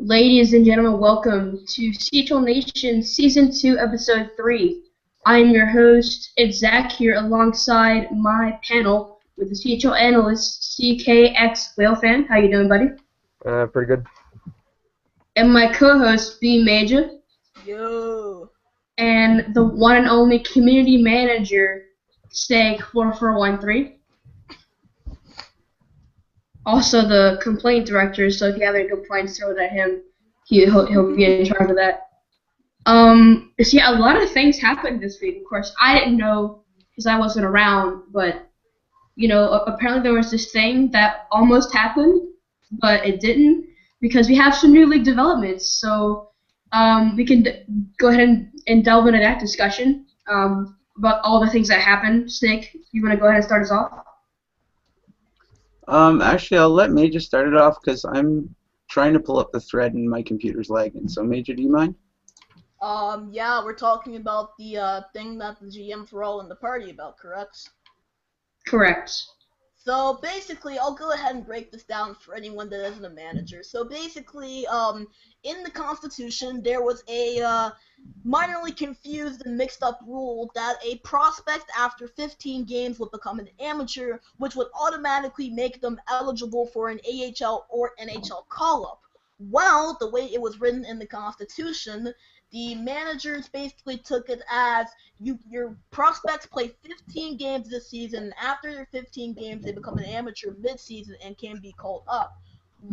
Ladies and gentlemen, welcome to CHL Nation Season 2, Episode 3. I am your host, it's Zach here alongside my panel with the CHL analyst, CKX Whale Fan. How you doing, buddy? Pretty good. And my co-host, B Major. Yo. And the one and only community manager, Steak4413. Also the complaint director, so if you have any complaints, throw it at him. He'll be in charge of that. So yeah, a lot of things happened this week. Of course, I didn't know because I wasn't around, but apparently there was this thing that almost happened, but it didn't because we have some new league developments. So we can go ahead and delve into that discussion about all the things that happened. Snake, you want to go ahead and start us off? Actually, I'll let Major start it off because I'm trying to pull up the thread and my computer's lagging. So, Major, do you mind? Yeah, we're talking about the thing that the GMs were all in the party about, correct? Correct. So basically, I'll go ahead and break this down for anyone that isn't a manager. So basically, in the Constitution, there was a minorly confused and mixed up rule that a prospect after 15 games would become an amateur, which would automatically make them eligible for an AHL or NHL call-up. Well, the way it was written in the Constitution, the managers basically took it as your prospects play 15 games this season, and after their 15 games, they become an amateur mid-season and can be called up.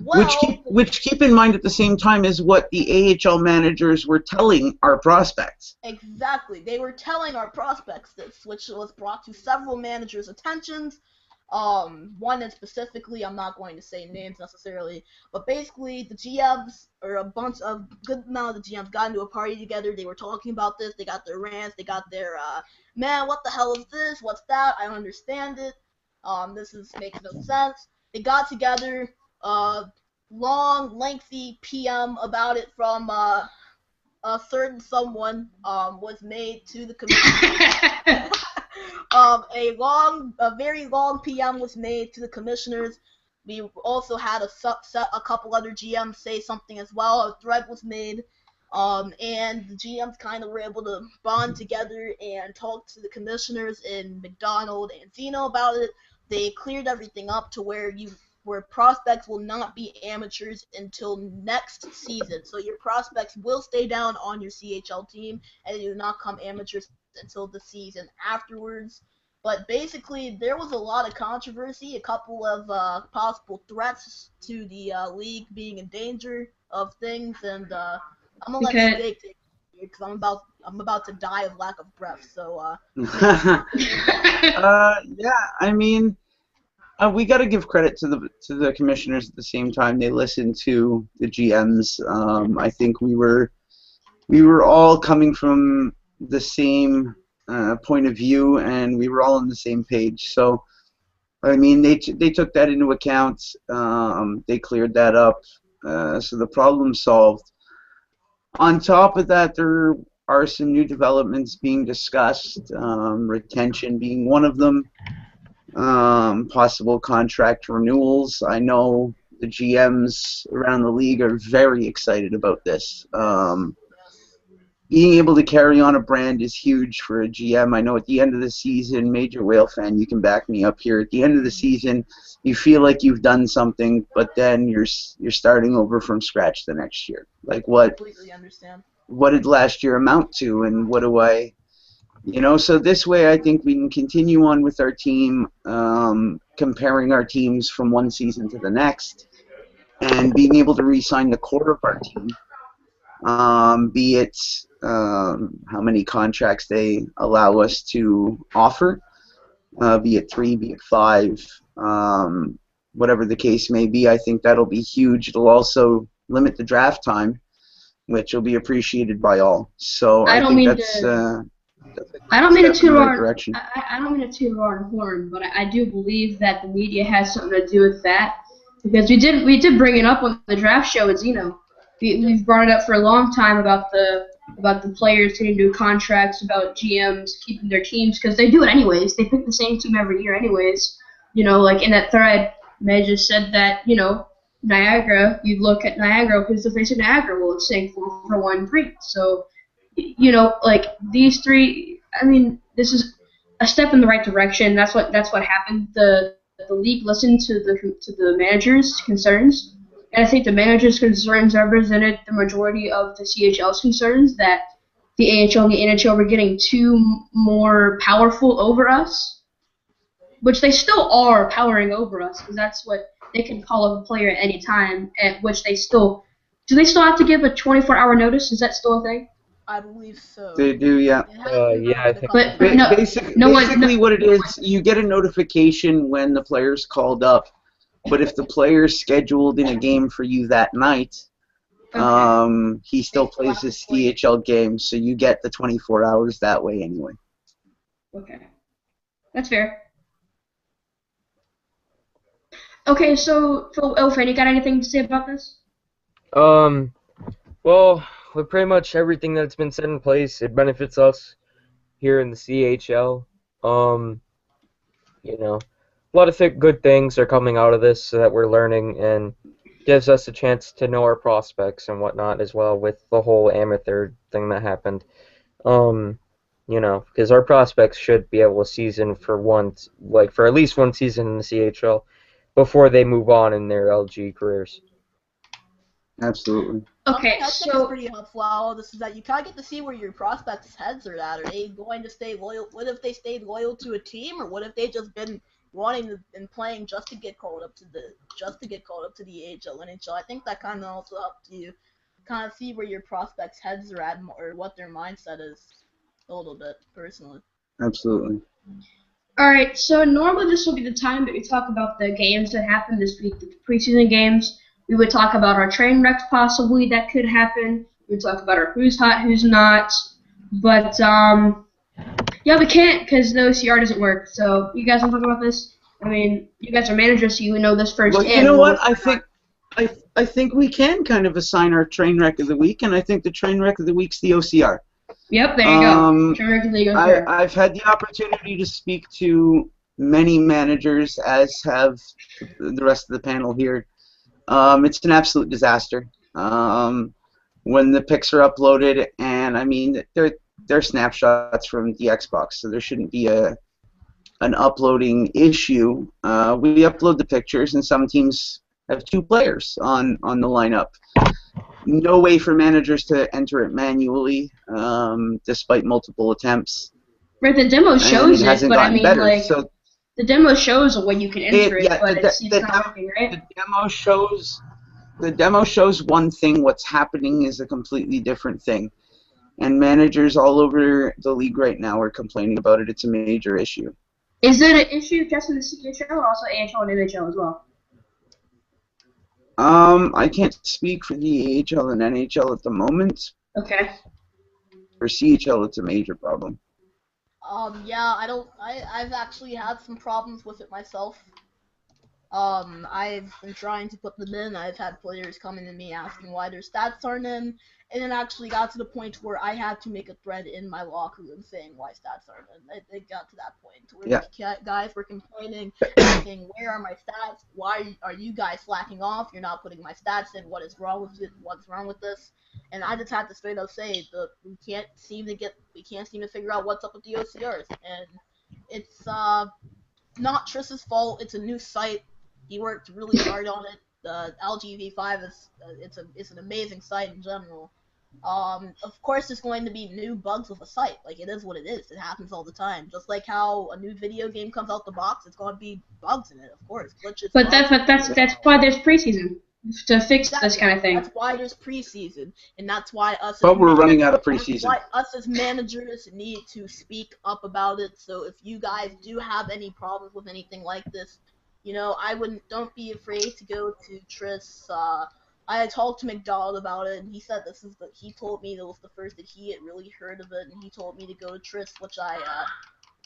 Well, which keep in mind at the same time is what the AHL managers were telling our prospects. Exactly. They were telling our prospects this, which was brought to several managers' attentions. One in specifically, I'm not going to say names necessarily, but basically the GMs, or a good amount of the GMs got into a party together. They were talking about this. They got their rants. They got their, man, what the hell is this? What's that? I don't understand it. Makes no sense. They got together, long, lengthy PM about it from, a certain someone, was made to the committee. A very long PM was made to the commissioners. We also had a couple other GMs say something as well. A thread was made, and the GMs kind of were able to bond together and talk to the commissioners in McDonald and Zeno about it. They cleared everything up to where prospects will not be amateurs until next season. So your prospects will stay down on your CHL team, and they do not come amateurs until the season afterwards. But basically, there was a lot of controversy, a couple of possible threats to the league being in danger of things, and I'm gonna let Steak take it because I'm about to die of lack of breath. So yeah, I mean, we got to give credit to the commissioners at the same time. They listened to the GMs. I think we were all coming from the same point of view, and we were all on the same page. So, I mean, they took that into account. They cleared that up. So the problem's solved. On top of that, there are some new developments being discussed, retention being one of them, possible contract renewals. I know the GMs around the league are very excited about this. Being able to carry on a brand is huge for a GM. I know at the end of the season, Major Whale Fan, you can back me up here. At the end of the season, you feel like you've done something, but then you're starting over from scratch the next year. Like what? Completely understand. What did last year amount to, and what do I? So this way, I think we can continue on with our team, comparing our teams from one season to the next, and being able to re-sign the core of our team. Be it how many contracts they allow us to offer, be it 3, be it 5, whatever the case may be. I think that'll be huge. It'll also limit the draft time, which will be appreciated by all. So I don't mean to toot our horn, but I do believe that the media has something to do with that, because we did bring it up on the draft show with Zeno. We've brought it up for a long time about the players getting new contracts, about GMs keeping their teams, because they do it anyways. They pick the same team every year anyways. Like in that thread, May just said that Niagara, you look at Niagara, who's the face of Niagara? Well, it's saying 4-for-1 3. So, you know, like these three. I mean, this is a step in the right direction. That's what happened. The league listened to the managers' concerns, and I think the managers' concerns represented the majority of the CHL's concerns that the AHL and the NHL were getting too more powerful over us, which they still are powering over us, because that's what they can call up a player at any time, at which they still do. They still have to give a 24-hour notice? Is that still a thing? I believe so. They do, yeah. It has been Yeah, I broken a think. couple But times. no, no one. Basically, what it is, you get a notification when the player's called up, but if the player's scheduled in a game for you that night, Okay. he still plays his CHL game, so you get the 24 hours that way anyway. Okay. That's fair. Okay, so Elfin, you got anything to say about this? Well, with pretty much everything that's been set in place, it benefits us here in the CHL. You know, a lot of good things are coming out of this so that we're learning and gives us a chance to know our prospects and whatnot as well with the whole amateur thing that happened. You know, because our prospects should be able to season for for at least one season in the CHL before they move on in their LG careers. Absolutely. Something Okay, I think is so pretty helpful out of all this is that you kind of get to see where your prospects' heads are at. Are they going to stay loyal? What if they stayed loyal to a team, or what if they just been and playing just to get called up to the AHL, NHL? I think that kind of also helps you kind of see where your prospects' heads are at or what their mindset is a little bit personally. Absolutely. all right, so normally this will be the time that we talk about the games that happened this week, the preseason games. We would talk about our train wrecks possibly that could happen. We would talk about our who's hot, who's not. But yeah, we can't because the OCR doesn't work. So you guys want to talk about this? I mean, you guys are managers, so you know this Well, firsthand. you know what? I think we can kind of assign our train wreck of the week, and I think the train wreck of the week's the OCR. Yep, there you go. Train wreck of the OCR. I've had the opportunity to speak to many managers, as have the rest of the panel here. It's an absolute disaster. When the pics are uploaded, and I mean they're snapshots from the Xbox, so there shouldn't be an uploading issue. We upload the pictures, and some teams have 2 players on the lineup. No way for managers to enter it manually, despite multiple attempts. Right, the demo shows it hasn't but I gotten mean, better. like, So the demo shows a way you can enter it, but it's not working, right? The demo shows one thing. What's happening is a completely different thing. And managers all over the league right now are complaining about it. It's a major issue. Is it an issue just in the CHL or also AHL and NHL as well? I can't speak for the AHL and NHL at the moment. Okay. For CHL, it's a major problem. Yeah, I've actually had some problems with it myself. I've been trying to put them in. I've had players coming to me asking why their stats aren't in, and it actually got to the point where I had to make a thread in my locker room saying why stats aren't in. It got to that point where the guys were complaining, asking, "Where are my stats? Why are you guys slacking off? You're not putting my stats in. What is wrong with it? What's wrong with this?" And I just had to straight up say that we can't seem to figure out what's up with the OCRs, and it's not Triss's fault. It's a new site. He worked really hard on it. The LGV5 is it's an amazing site in general. Of course, there's going to be new bugs with a site. Like, it is what it is. It happens all the time. Just like how a new video game comes out the box, it's going to be bugs in it, of course. Glitches. But that's why there's preseason to fix this kind of thing. That's why there's preseason, and that's why us. But we're running out of preseason. That's why us as managers need to speak up about it. So if you guys do have any problems with anything like this, you know, don't be afraid to go to Triss. I had talked to McDonald about it, and he said he told me that was the first that he had really heard of it, and he told me to go to Triss, which I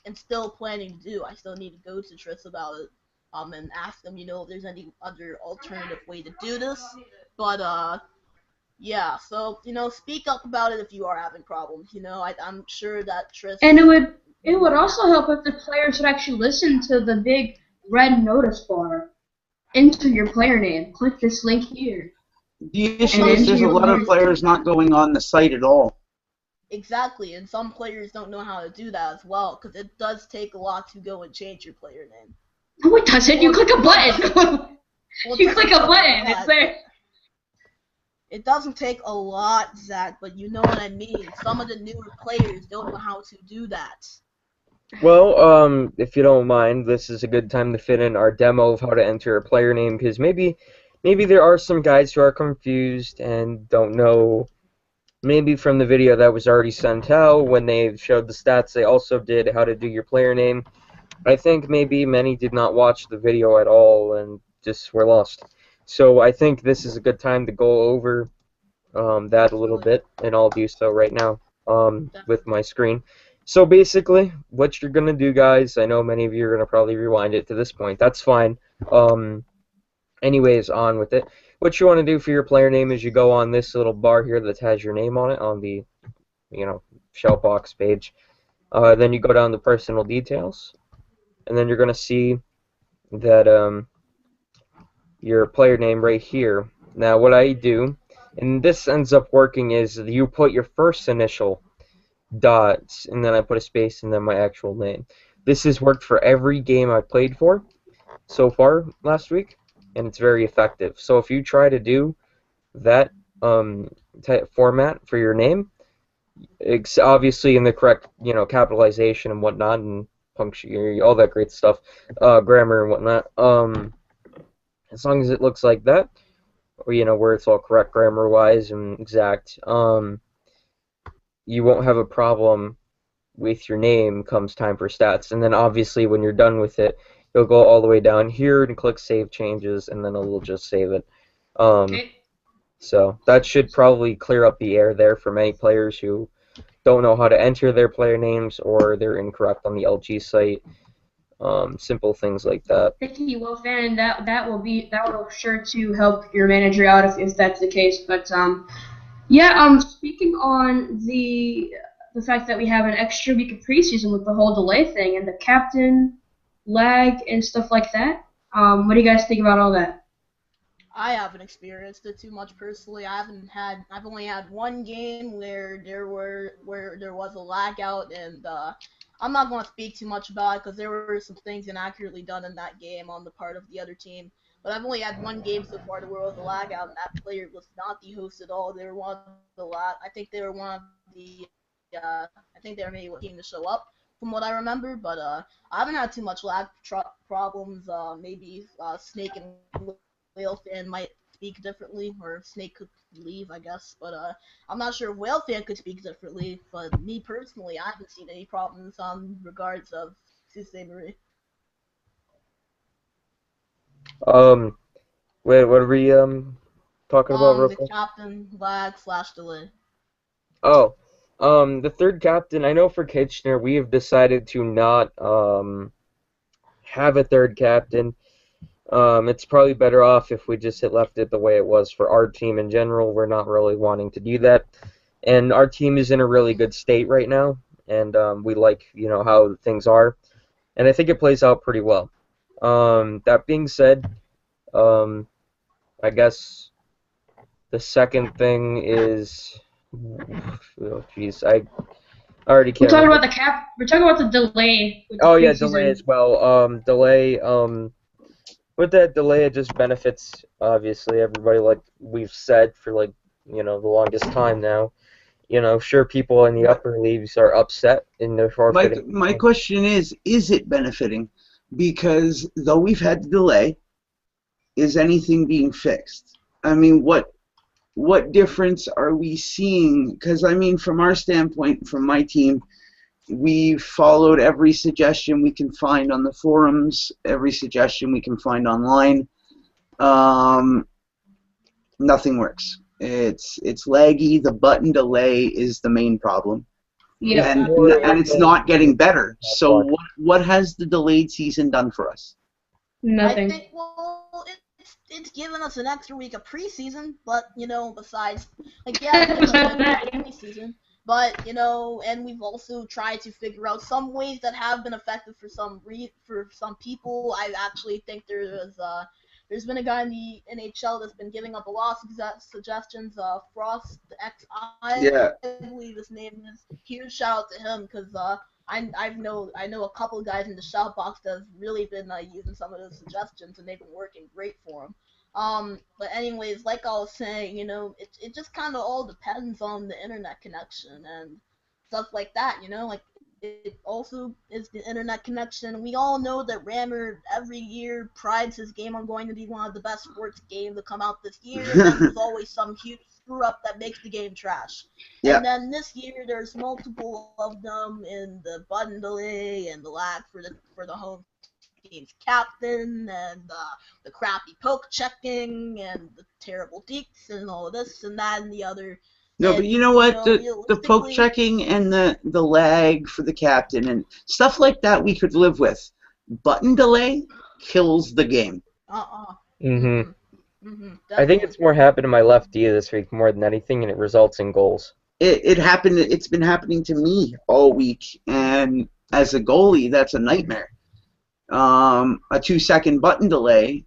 am still planning to do. I still need to go to Triss about it, and ask them, you know, if there's any other alternative way to do this. But yeah, so, you know, speak up about it if you are having problems. You know, I'm sure that Triss. And it would also help if the players would actually listen to the big red notice bar. enter your player name. Click this link here The and issue is enter there's a your lot player of name. players not going on the site at all. Exactly, and some players don't know how to do that as well, because it does take a lot to go and change your player name. No, it doesn't. You Well, click a button. Well, it You doesn't click a take button. lot, It's there. It doesn't take a lot, Zach, but you know what I mean. Some of the newer players don't know how to do that. Well, if you don't mind, this is a good time to fit in our demo of how to enter a player name, because maybe there are some guys who are confused and don't know. Maybe from the video that was already sent out, when they showed the stats, they also did how to do your player name. I think maybe many did not watch the video at all and just were lost. So I think this is a good time to go over that a little Definitely, bit, and I'll do so right now with definitely. my screen. So basically, what you're gonna do, guys, I know many of you are gonna probably rewind it to this point. That's fine. Um, Anyways, on with it. What you want to do for your player name is you go on this little bar here that has your name on it on the shell box page. Then you go down to personal details, and then you're gonna see that your player name right here. Now, what I do, and this ends up working, is you put your first initial dots, and then I put a space, and then my actual name. This has worked for every game I've played for so far last week, and it's very effective. So if you try to do that type format for your name, it's obviously in the correct, capitalization and whatnot, and punctuation, all that great stuff, grammar and whatnot. As long as it looks like that, or where it's all correct grammar-wise and exact, you won't have a problem with your name comes time for stats. And then obviously when you're done with it, you'll go all the way down here and click Save Changes, and then it'll just save it. Um, Okay. so that should probably clear up the air there for many players who don't know how to enter their player names, or they're incorrect on the LG site. Simple things like that. Thank you, Will Fan, and that will sure to help your manager out if that's the case. But yeah, speaking on the fact that we have an extra week of preseason with the whole delay thing and the captain lag and stuff like that. What do you guys think about all that? I haven't experienced it too much personally. I've only had one game where there was a lag out, and I'm not going to speak too much about it because there were some things inaccurately done in that game on the part of the other team. But I've only had one game so far where there was a lag out, and that player was not the host at all. They were one of the I think they were one of the I think they were maybe one team to show up from what I remember. But I haven't had too much lag problems. Maybe Snake and Whale Fan might speak differently, or Snake could leave, I guess. But I'm not sure if Whale Fan could speak differently. But me personally, I haven't seen any problems regards of Sault Marie. Um, Wait, what are we talking about real The quick? captain lag slash delay. Oh, the third captain. I know for Kitchener, we have decided to not have a third captain. It's probably better off if we just had left it the way it was for our team in general. We're not really wanting to do that, and our team is in a really good state right now, and we like how things are, and I think it plays out pretty well. That being said, um, I guess the second thing is, oh jeez, I already We're can't talking remember. about the cap. We're talking about the delay with the Oh yeah, delay preseason. as well. Delay. With that delay, it just benefits obviously everybody, like we've said for like the longest time now. Sure, people in the But upper leagues are upset in their forfeiting. my question is it benefiting? Because though we've had the delay, is anything being fixed? I mean, what difference are we seeing? Because I mean, from our standpoint, from my team, we followed every suggestion we can find on the forums, every suggestion we can find online. Um, Nothing works. It's laggy. The button delay is the main problem, Yep. It's and more Exactly. and of it's a not getting better. not So fun. what has the delayed season done for us? I Nothing. think it's given us an extra week of preseason, but besides, like, yeah, it's given us an Besides extra week that, of preseason, but and we've also tried to figure out some ways that have been effective for some people. I actually think there's been a guy in the NHL that's been giving up a lot of suggestions. Frost XI, Yeah. I believe his name is. Huge shout out to him because I know a couple of guys in the shout box that have really been using some of those suggestions and they've been working great for them. But anyways, like I was saying, it just kind of all depends on the internet connection and stuff like that, like it also is the internet connection. We all know that Rammer every year prides his game on going to be one of the best sports games to come out this year, and then there's always some huge screw up that makes the game trash. Yeah. And then this year there's multiple of them in the button delay and the lag for the home team's captain and the crappy poke checking and the terrible deeks and all this and that and the other. No, but you know what? The poke realistically, checking and the lag for the captain and stuff like that we could live with. Button delay kills the game. Mm-hmm. Mm-hmm. I think it's more happened to my lefty this week more than anything, and it results in goals. It happened. It's been happening to me all week, and as a goalie, that's a nightmare. A 2-second button delay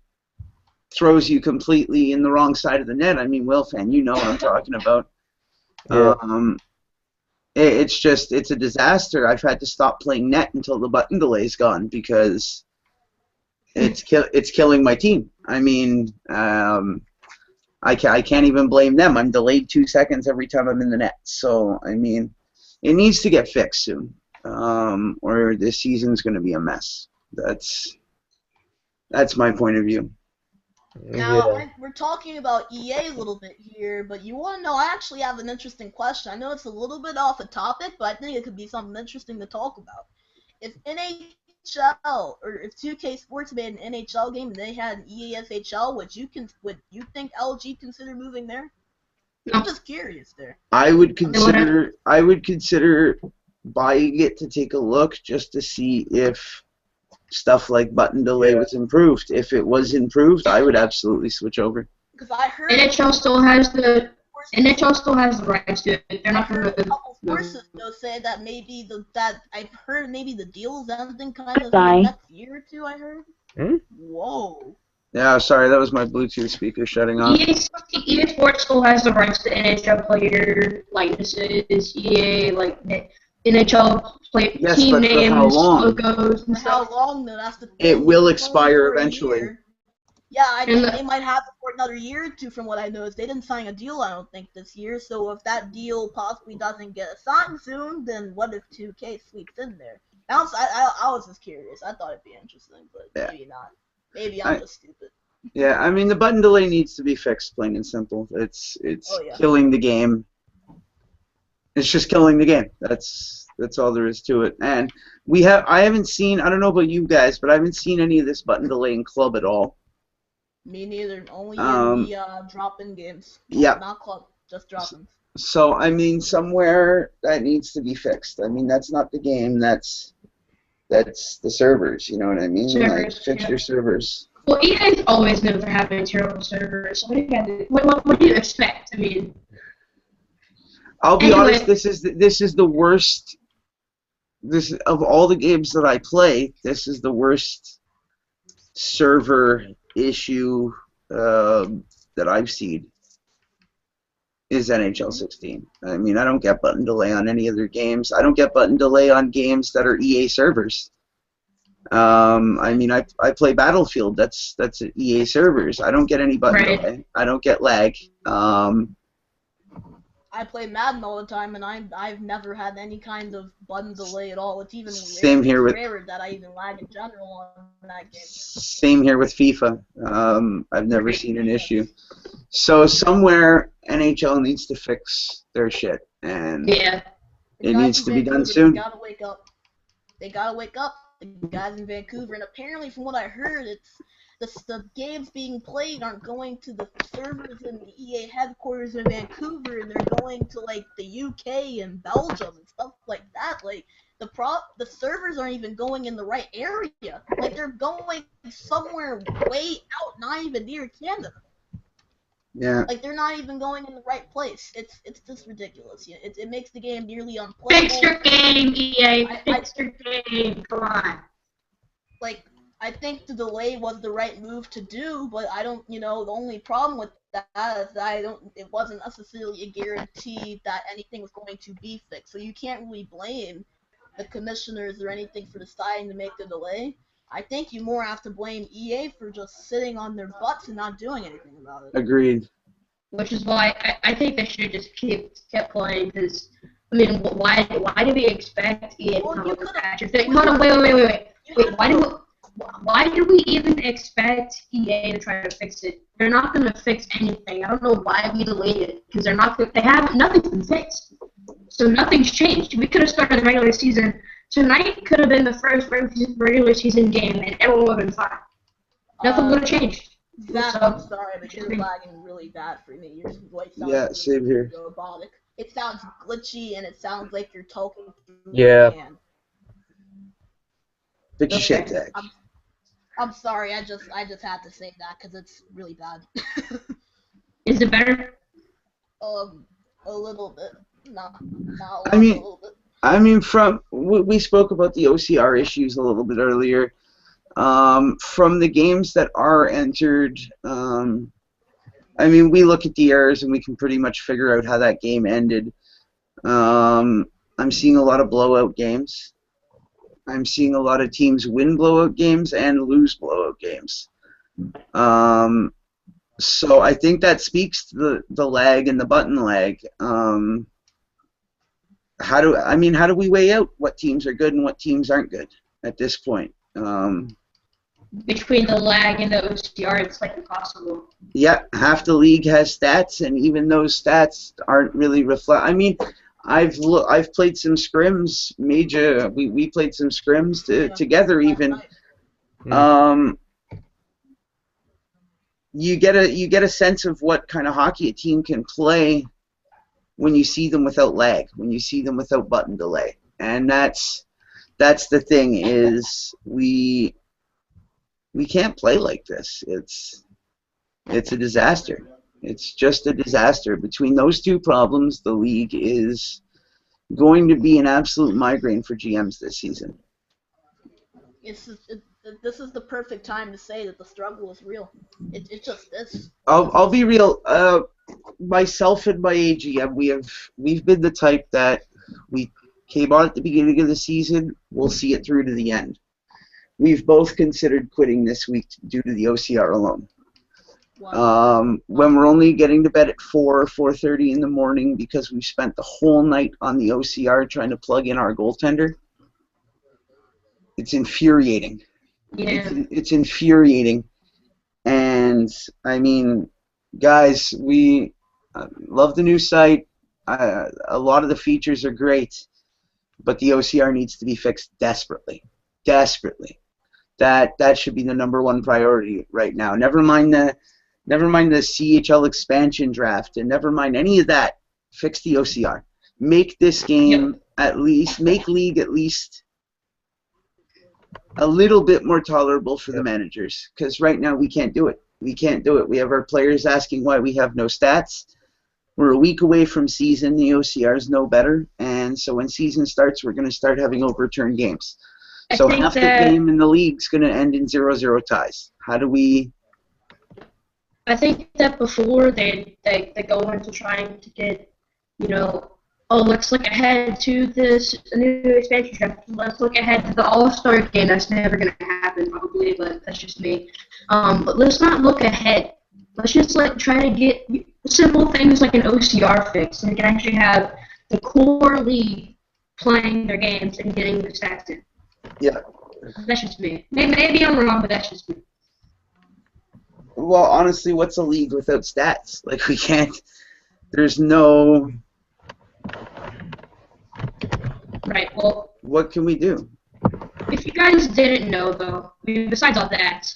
throws you completely in the wrong side of the net. I mean, Wilfan, you know what I'm talking about. Yeah. It's a disaster. I've had to stop playing net until the button delay's gone because it's killing my team. I mean, I can't even blame them. I'm delayed 2 seconds every time I'm in the net. So I mean, it needs to get fixed soon, or this season's going to be a mess. That's my point of view. Now, Yeah. we're talking about EA a little bit here, but you want to know, I actually have an interesting question. I know it's a little bit off the topic, but I think it could be something interesting to talk about. If NHL, or if 2K Sports made an NHL game and they had an EA SHL, would you think LG consider moving there? No. I'm just curious there. I would consider buying it to take a look just to see if stuff like button delay was improved. If it was improved, I would absolutely switch over. Because I heard NHL still has the rights to it. They're I not heard a going couple sources though say that maybe I've heard maybe the deal's ending kind of in the next year or two. I heard. Hmm? Whoa. Yeah, sorry, that was my Bluetooth speaker shutting off. EA Sports still has the rights to NHL player likenesses, EA NHL player Yes, team but for names, how long? logos, and For how stuff. long though? That's the thing. It will It's only expire for a eventually. year. Yeah, I think And they might have it for another year or two from what I noticed. They didn't sign a deal, I don't think, this year. So if that deal possibly doesn't get signed soon, then what if 2K sweeps in there? I was just curious. I thought it'd be interesting, but Yeah. maybe not. Maybe I'm just stupid. Yeah, I mean the button delay needs to be fixed, plain and simple. It's Oh, yeah. killing the game. It's just killing the game. That's all there is to it. And I haven't seen, I don't know about you guys, but I haven't seen any of this button delay in club at all. Me neither. Only in the drop-in games. Yeah. Not club, just drop-ins. So I mean somewhere that needs to be fixed. I mean that's not the game, that's the servers, you know what I mean? Servers, like fix your servers. Well, EA's always known for having terrible servers. So what do you expect? I mean, I'll be anyway. honest, this is the worst. This of all the games that I play, this is the worst server issue that I've seen. Is NHL 16. I mean, I don't get button delay on any other games. I don't get button delay on games that are EA servers. I mean, I play Battlefield. That's EA servers. I don't get any button delay. I don't get lag. I play Madden all the time, and I've never had any kind of button delay at all. It's even rarer that I even lag in general on that game. Same here with FIFA. I've never seen an issue. So somewhere NHL needs to fix their shit, and it needs to be done soon. They gotta wake up. They gotta wake up. The guys in Vancouver, and apparently, from what I heard, the games being played aren't going to the servers in the EA headquarters in Vancouver, and they're going to like the UK and Belgium and stuff like that. Like the servers aren't even going in the right area. Like they're going somewhere way out, not even near Canada. Yeah. Like they're not even going in the right place. It's just ridiculous. Yeah, it makes the game nearly unplayable. Fix your game, EA. Fix your game. Come on. Like I think the delay was the right move to do, but I don't, the only problem with that is that it wasn't necessarily a guarantee that anything was going to be fixed. So you can't really blame the commissioners or anything for deciding to make the delay. I think you more have to blame EA for just sitting on their butts and not doing anything about it. Agreed. Which is why I think they should have just kept playing, because, I mean, why do we expect EA to come up with patches? Hold on, wait. Why do we even expect EA to try to fix it? They're not going to fix anything. I don't know why we delayed it, because nothing's been fixed. So nothing's changed. We could have started the regular season. Tonight could have been the first regular season game, and everyone would have been fine. Nothing would have changed. Zach, I'm sorry, but you're lagging really bad for me. Your voice sounds same here. robotic. It sounds glitchy, and it sounds like you're talking through Yeah. your hand. Fix your shit, Zach. I'm sorry, I just had to say that because it's really bad. Is it better? A little bit. Not a little bit. I mean, we spoke about the OCR issues a little bit earlier. From the games that are entered, I mean, we look at the errors and we can pretty much figure out how that game ended. I'm seeing a lot of blowout games. I'm seeing a lot of teams win blowout games and lose blowout games. So I think that speaks to the lag and the button lag. How do we weigh out what teams are good and what teams aren't good at this point? Between the lag and the OCR, it's like impossible. Yeah, half the league has stats, and even those stats aren't really reflect. I mean, I've played some scrims. We played some scrims together even. You get a sense of what kind of hockey a team can play when you see them without lag, when you see them without button delay, and that's the thing is we can't play like this. It's a disaster. It's just a disaster. Between those two problems, the league is going to be an absolute migraine for GMs this season. This is the perfect time to say that the struggle is real. It just is. I'll be real. Myself and my AGM, we've been the type that we came on at the beginning of the season. We'll see it through to the end. We've both considered quitting this week due to the OCR alone. Wow. When we're only getting to bed at 4:30 in the morning because we spent the whole night on the OCR trying to plug in our goaltender, it's infuriating. Yeah. It's infuriating. And, I mean, guys, we love the new site. A lot of the features are great, but the OCR needs to be fixed desperately. Desperately. That should be the #1 priority right now. Never mind the CHL expansion draft, and never mind any of that. Fix the OCR. Make this game make League at least a little bit more tolerable for the managers, because right now we can't do it. We can't do it. We have our players asking why we have no stats. We're a week away from season. The OCR is no better, and so when season starts, we're going to start having overturned games. So half the game in the league's going to end in 0-0 ties. How do we... I think that before they go into trying to get, let's look ahead to this new expansion draft. Let's look ahead to the All-Star game. That's never going to happen, probably, but that's just me. But let's not look ahead. Let's just try to get simple things like an OCR fix, so we can actually have the core league playing their games and getting the stats in. Yeah. That's just me. Maybe I'm wrong, but that's just me. Well, honestly, what's a league without stats? Like, we can't... There's no... Right, well... What can we do? If you guys didn't know, though, besides all that,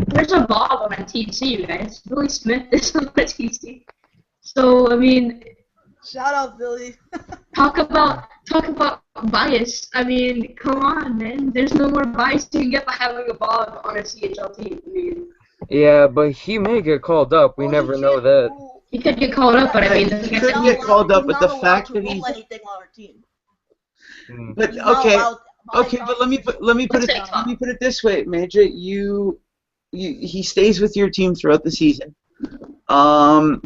there's a Bob on a TC, you guys. Billy Smith is on a TC. So, I mean... Shout out, Billy. Talk about bias. I mean, come on, man. There's no more bias you can get by having a Bob on a CHL team. I mean... Yeah, but he may get called up. We never know that. He could get called up, but I mean... He could get called up, but the fact that he's... anything on our team. But, okay... My Okay, but Let's say top. let me put it this way, Major. He stays with your team throughout the season. Come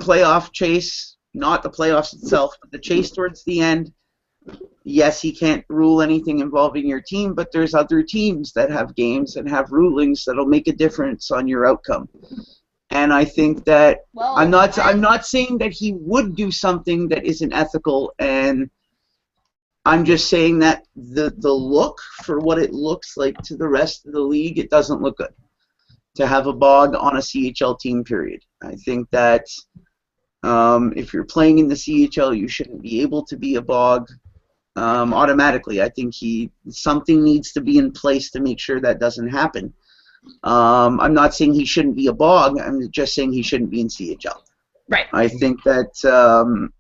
playoff chase, not the playoffs itself, but the chase towards the end. Yes, he can't rule anything involving your team, but there's other teams that have games and have rulings that'll make a difference on your outcome. And I think that I'm not saying that he would do something that isn't ethical, and I'm just saying that the look for what it looks like to the rest of the league, it doesn't look good to have a bog on a CHL team, period. I think that if you're playing in the CHL, you shouldn't be able to be a bog automatically. I think something needs to be in place to make sure that doesn't happen. I'm not saying he shouldn't be a bog. I'm just saying he shouldn't be in CHL. Right. I think that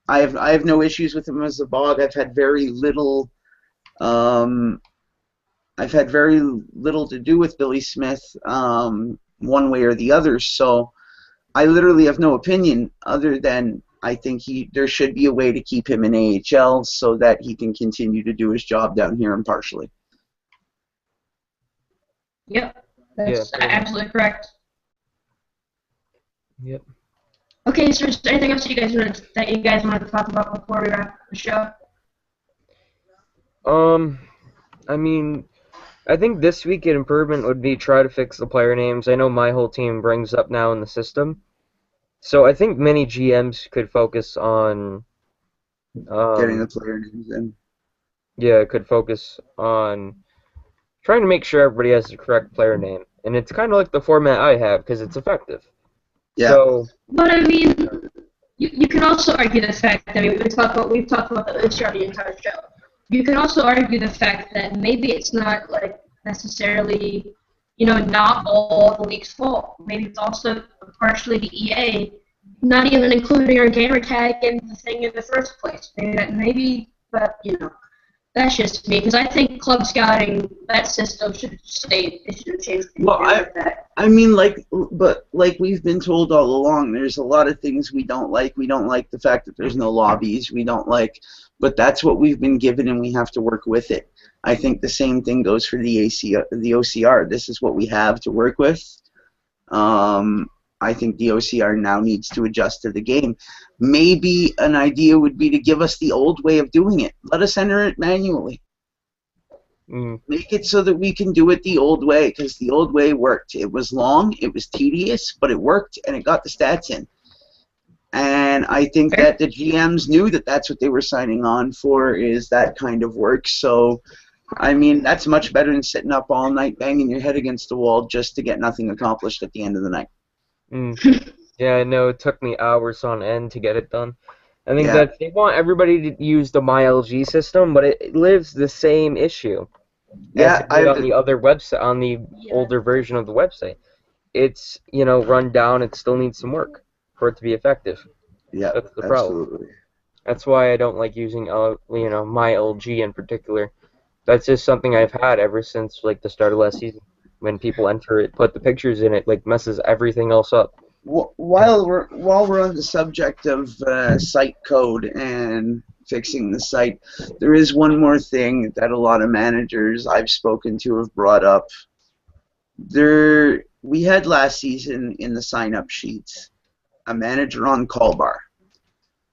I have no issues with him as a bog. I've had very little to do with Billy Smith one way or the other. So I literally have no opinion other than I think there should be a way to keep him in AHL so that he can continue to do his job down here impartially. Yep, that's absolutely correct. Yep. Okay, so is there anything else that you guys wanted to talk about before we wrap the show? I mean, I think this week an improvement would be try to fix the player names. I know my whole team brings up now in the system. So I think many GMs could focus on getting the player names in. Yeah, could focus on trying to make sure everybody has the correct player name. And it's kind of like the format I have because it's effective. Yeah. So, but I mean, you can also argue the fact that we've talked about the OCR the entire show. You can also argue the fact that maybe it's not like necessarily, not all the league's fault. Maybe it's also partially the EA not even including our gamer tag in the thing in the first place. But that's just me because I think club scouting that system should stay. It should change. Well, I mean, but we've been told all along, there's a lot of things we don't like. We don't like the fact that there's no lobbies. We don't like, but that's what we've been given, and we have to work with it. I think the same thing goes for the OCR. This is what we have to work with. I think the OCR now needs to adjust to the game. Maybe an idea would be to give us the old way of doing it. Let us enter it manually. Make it so that we can do it the old way, because the old way worked. It was long, it was tedious, but it worked, and it got the stats in. And I think that the GMs knew that that's what they were signing on for, is that kind of work. So, I mean, that's much better than sitting up all night banging your head against the wall just to get nothing accomplished at the end of the night. Yeah, I know. It took me hours on end to get it done. I think that they want everybody to use the MyLG system, but it lives the same issue as it did on the other website, on the older version of the website. It's, run down. It still needs some work for it to be effective. Yeah, that's the problem. Absolutely. That's why I don't like using, MyLG in particular. That's just something I've had ever since the start of last season. When people enter it, put the pictures in, it messes everything else up. While we're on the subject of site code and fixing the site, there is one more thing that a lot of managers I've spoken to have brought up. We had last season in the sign-up sheets a manager on call bar,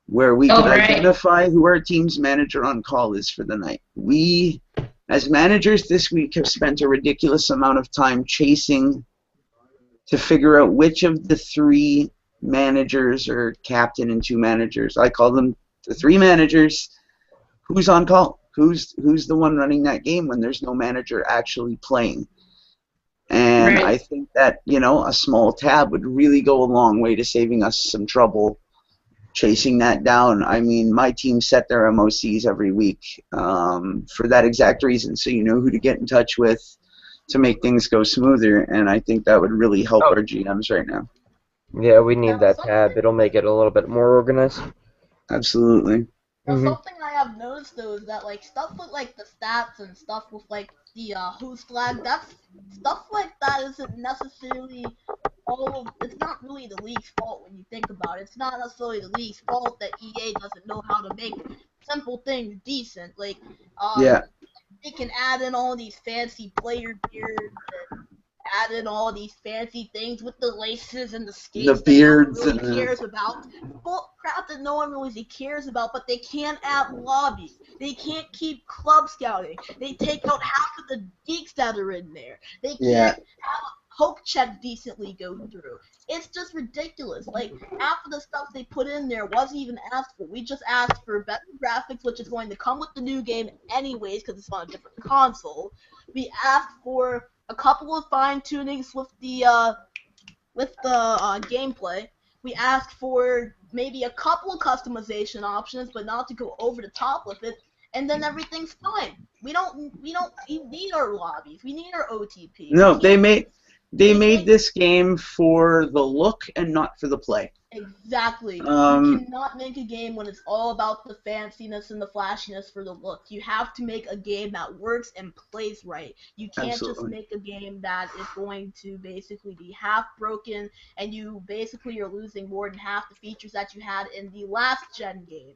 where we could identify who our team's manager on call is for the night. We, as managers this week, have spent a ridiculous amount of time chasing to figure out which of the three managers, or captain and two managers, I call them the three managers, who's on call, who's the one running that game when there's no manager actually playing. And I think that, a small tab would really go a long way to saving us some trouble chasing that down. I mean, my team set their MOCs every week for that exact reason, so you know who to get in touch with to make things go smoother, and I think that would really help our GMs right now. Yeah, we need that tab. It'll make it a little bit more organized. Absolutely. Something I have noticed though is that stuff with the stats and stuff with the who's flag, that's stuff like that isn't necessarily it's not really the league's fault when you think about it. It's not necessarily the league's fault that EA doesn't know how to make simple things decent. they can add in all these fancy player beards and add in all these fancy things with the laces and the skates that no one beards really and cares about. Bull crap that no one really cares about, but they can't add lobbies. They can't keep club scouting. They take out half of the geeks that are in there. They yeah. can't have hope check decently go through. It's just ridiculous. Like, half of the stuff they put in there wasn't even asked for. We just asked for better graphics, which is going to come with the new game anyways because it's on a different console. We asked for a couple of fine tunings with the gameplay. We asked for maybe a couple of customization options, but not to go over the top with it. And then everything's fine. We don't need our lobbies. We need our OTP. No, they made make this game for the look and not for the play. Exactly. You cannot make a game when it's all about the fanciness and the flashiness for the look. You have to make a game that works and plays right. You can't Absolutely. just make a game that is going to basically be half broken and you basically are losing more than half the features that you had in the last gen game.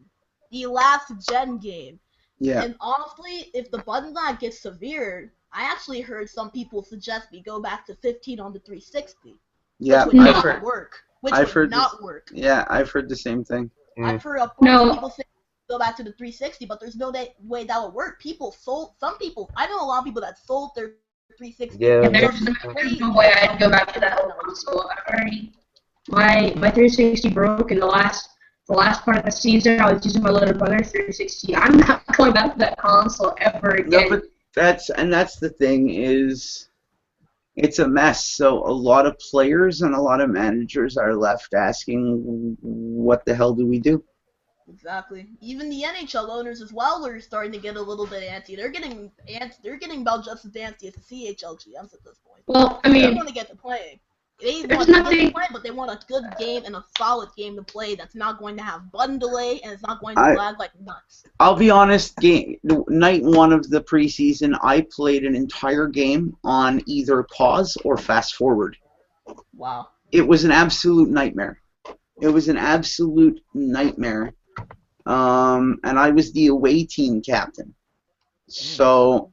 Yeah. And honestly, if the button lag gets severe, I actually heard some people suggest we go back to 15 on the 360. Yeah, Which would not work. Work. Yeah, I've heard the same thing. I've heard a bunch of people say go back to the 360, but there's no way that would work. I know a lot of people that sold their 360. Yeah, there's no way I'd go back to that old console. My 360 broke in the last part of the season. I was using my little brother's 360. I'm not going back to that console ever again. No, but that's the thing is, it's a mess. So a lot of players and a lot of managers are left asking, what the hell do we do? Exactly. Even the NHL owners as well are starting to get a little bit antsy. They're getting about just as antsy as the CHL GMs at this point. Well, I mean, they want to get to playing. They want to get to play, but they want a good game and a solid game to play that's not going to have button delay and it's not going to lag like nuts. I'll be honest, night one of the preseason, I played an entire game on either pause or fast forward. Wow. It was an absolute nightmare. And I was the away team captain. So,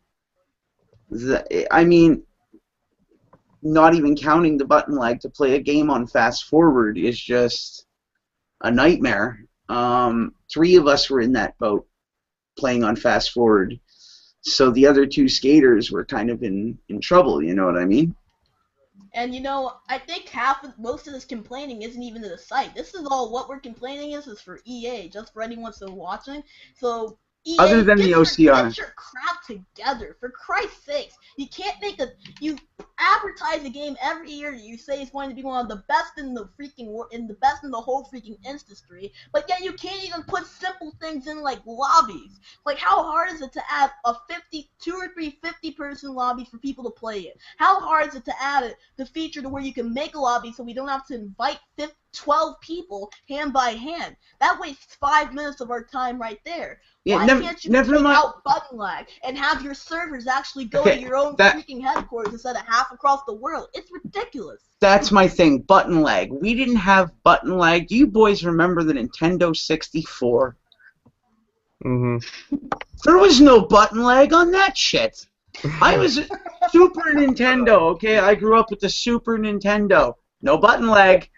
not even counting the button lag, to play a game on fast forward is just a nightmare. 3 of us were in that boat playing on fast forward, so the other 2 skaters were kind of in trouble, you know what I mean? And I think most of this complaining isn't even to the site. This is all what we're complaining is for EA, just for anyone still watching. So EA, other than the OCR, get your crap together, for Christ's sakes. You can't you advertise a game every year that you say is going to be one of the best in the best in the whole freaking industry, but yet you can't even put simple things in like lobbies. Like, how hard is it to add a 2 or 3 50-person lobbies for people to play it? How hard is it to add the feature to where you can make a lobby so we don't have to invite 12 people hand by hand? That wastes 5 minutes of our time right there. Yeah, Why can't you take out button lag and have your servers actually go to your own freaking headquarters instead of half across the world? It's ridiculous. That's my thing, button lag. We didn't have button lag. Do you boys remember the Nintendo 64? Mm-hmm. There was no button lag on that shit. I was Super Nintendo, okay? I grew up with the Super Nintendo. No button lag.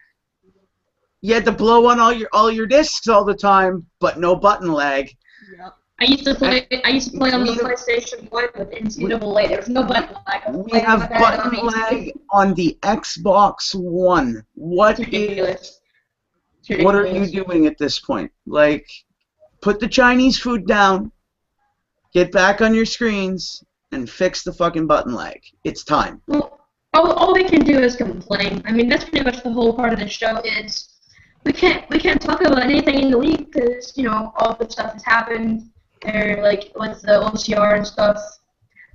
You had to blow on all your discs all the time, but no button lag. Yep. I used to play on the PlayStation 1 with NCAA. There's no button lag. We have button lag on the Xbox One. What are you doing at this point? Like, put the Chinese food down, get back on your screens, and fix the fucking button lag. It's time. Well, all we can do is complain. I mean, that's pretty much the whole part of the show is we can't talk about anything in the league because, all the stuff has happened. They're like with the OCR and stuff.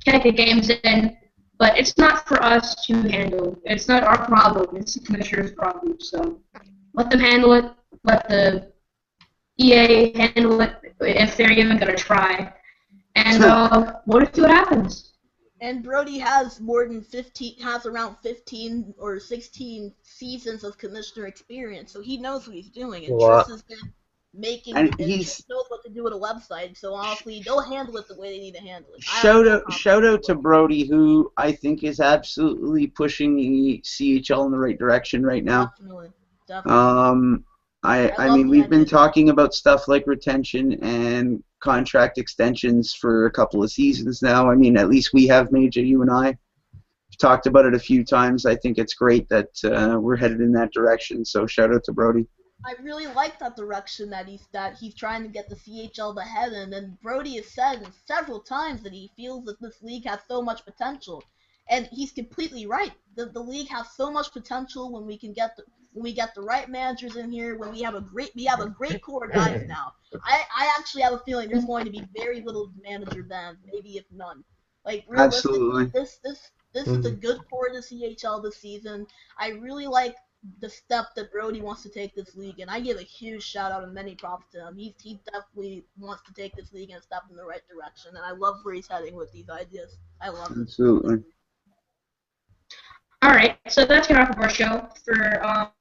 Can't get games in, but it's not for us to handle. It's not our problem. It's the commissioner's problem. So let them handle it. Let the EA handle it if they're even gonna try. And we'll see what happens. And Brody has around 15 or 16 seasons of commissioner experience, so he knows what he's doing. And And and he's knows what to do with a website. So honestly, they'll handle it the way they need to handle it. shout out to Brody, who I think is absolutely pushing the CHL in the right direction right now. Definitely, definitely. I love mean, the we've been idea. talking about stuff like retention and contract extensions for a couple of seasons now. I mean, at least we have, Major, you and I. We've talked about it a few times. I think it's great that we're headed in that direction. So shout out to Brody. I really like that direction that he's trying to get the CHL to head in, and Brody has said several times that he feels that this league has so much potential, and he's completely right. The league has so much potential when we get the right managers in here, when we have a great core of guys now. I actually have a feeling there's going to be very little manager bans, maybe if none. Like realistically, Absolutely. this is a good core of the CHL this season. I really like the step that Brody wants to take this league, and I give a huge shout out and many props to him. He definitely wants to take this league and step in the right direction, and I love where he's heading with these ideas. I love this. Absolutely. All right, so that's gonna wrap up our show for.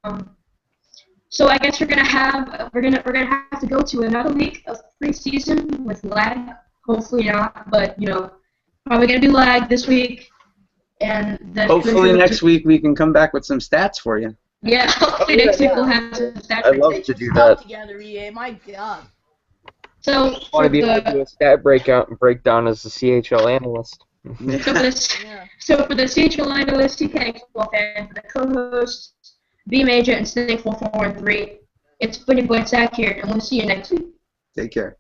So I guess we're gonna have to go to another week of preseason with lag. Hopefully not, but probably gonna be lag this week, and then Hopefully next week we can come back with some stats for you. Yeah, hopefully next week we'll have some stats. I love to do that. Together, EA. My God. So I want to be able to do a stat breakdown as a CHL analyst. So for the CHL analyst, TK fan, for the co-hosts, B Major and Snake 443, it's Pretty Boy Zach here, and we'll see you next week. Take care.